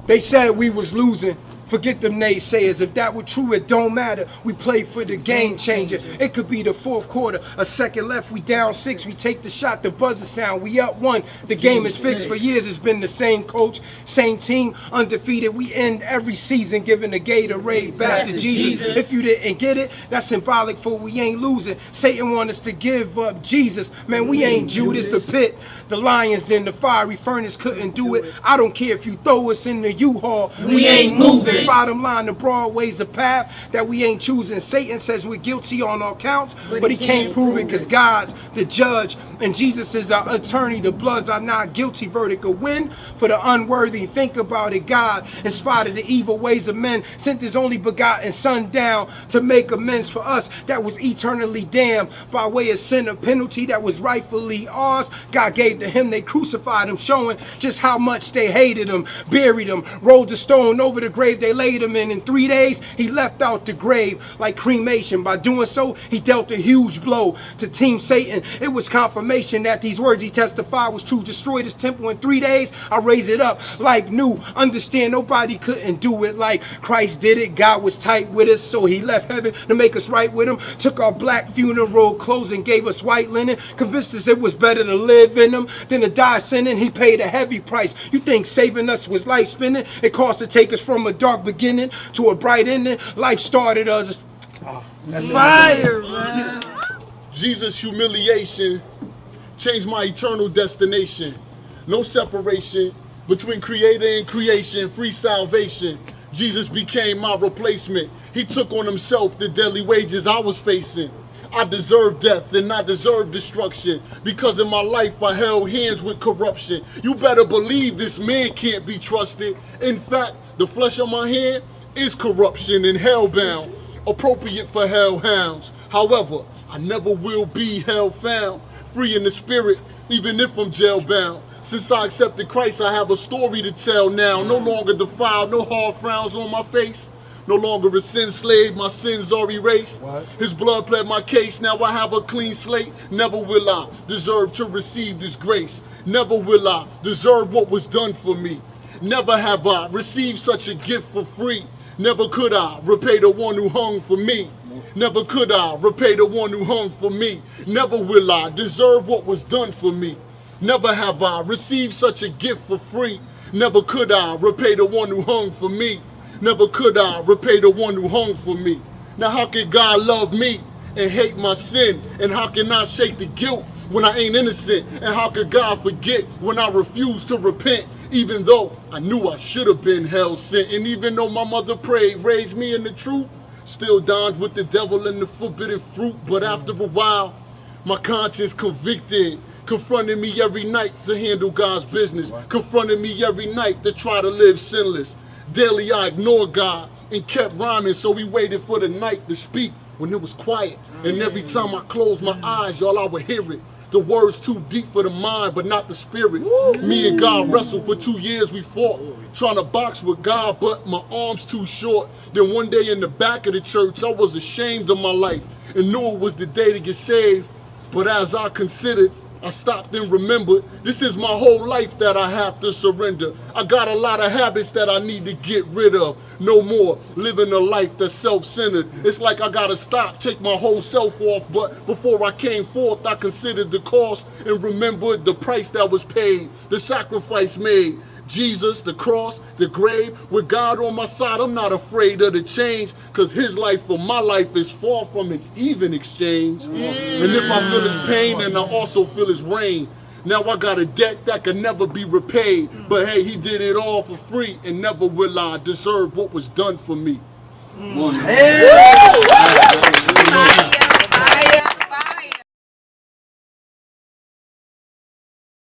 They said we was losing. Forget them naysayers. If that were true, it don't matter. We play for the game changer. It could be the fourth quarter. A second left, we down 6. We take the shot, the buzzer sound. We up 1. The game is fixed. For years, it's been the same coach, same team, undefeated. We end every season giving the Gatorade back to Jesus. If you didn't get it, that's symbolic for we ain't losing. Satan want us to give up Jesus. Man, we ain't Judas. The pit, the lions, then the fiery furnace couldn't do it. I don't care if you throw us in the U-Haul. We ain't moving. Bottom line, the Broadway's a path that we ain't choosing. Satan says we're guilty on all counts, but he can't prove it because God's the judge and Jesus is our attorney. The bloods are not guilty. Verdict a win for the unworthy. Think about it. God, in spite of the evil ways of men, sent his only begotten son down to make amends for us that was eternally damned by way of sin, a penalty that was rightfully ours. God gave to him. They crucified him, showing just how much they hated him, buried him, rolled the stone over the grave they laid him in 3 days, he left out the grave like cremation. By doing so, he dealt a huge blow to Team Satan. It was confirmation that these words he testified was true. Destroy this temple in 3 days, I raise it up like new. Understand, nobody couldn't do it like Christ did it. God was tight with us, so he left heaven to make us right with him. Took our black funeral clothes and gave us white linen. Convinced us it was better to live in them than to die sinning. He paid a heavy price. You think saving us was life spinning? It cost to take us from a dark beginning to a bright ending. Life started us. Fire, man. Jesus' humiliation changed my eternal destination. No separation between creator and creation, free salvation. Jesus became my replacement. He took on himself the deadly wages I was facing. I deserve death and I deserve destruction. Because in my life I held hands with corruption. You better believe this man can't be trusted. In fact, the flesh on my hand is corruption and hellbound, appropriate for hellhounds. However, I never will be hell found. Free in the spirit, even if I'm jail-bound. Since I accepted Christ, I have a story to tell now. No longer defiled, no hard frowns on my face. No longer a sin slave, my sins are erased. His blood pled my case, now I have a clean slate. Never will I deserve to receive this grace. Never will I deserve what was done for me. Never have I received such a gift for free. Never could I repay the one who hung for me. Never could I repay the one who hung for me. Never will I deserve what was done for me. Never have I received such a gift for free. Never could I repay the one who hung for me. Never could I repay the one who hung for me. Now how can God love me and hate my sin? And how can I shake the guilt when I ain't innocent? And how could God forget when I refuse to repent? Even though I knew I should have been hell sent. And even though my mother prayed, raised me in the truth, still dined with the devil and the forbidden fruit. But after a while, my conscience convicted, confronted me every night to handle God's business, confronted me every night to try to live sinless. Daily I ignored God and kept rhyming, so we waited for the night to speak when it was quiet. And every time I closed my eyes, y'all, I would hear it. The words too deep for the mind, but not the spirit. Me and God wrestled for 2 years, we fought. Trying to box with God, but my arms too short. Then one day in the back of the church, I was ashamed of my life and knew it was the day to get saved. But as I considered, I stopped and remembered, this is my whole life that I have to surrender. I got a lot of habits that I need to get rid of. No more living a life that's self-centered. It's like I gotta stop, take my whole self off. But before I came forth, I considered the cost and remembered the price that was paid, the sacrifice made. Jesus, the cross, the grave, with God on my side, I'm not afraid of the change, because his life for my life is far from an even exchange. And if I feel his pain, then I also feel his reign. Now I got a debt that can never be repaid, but hey, he did it all for free, and never will I deserve what was done for me. Hey!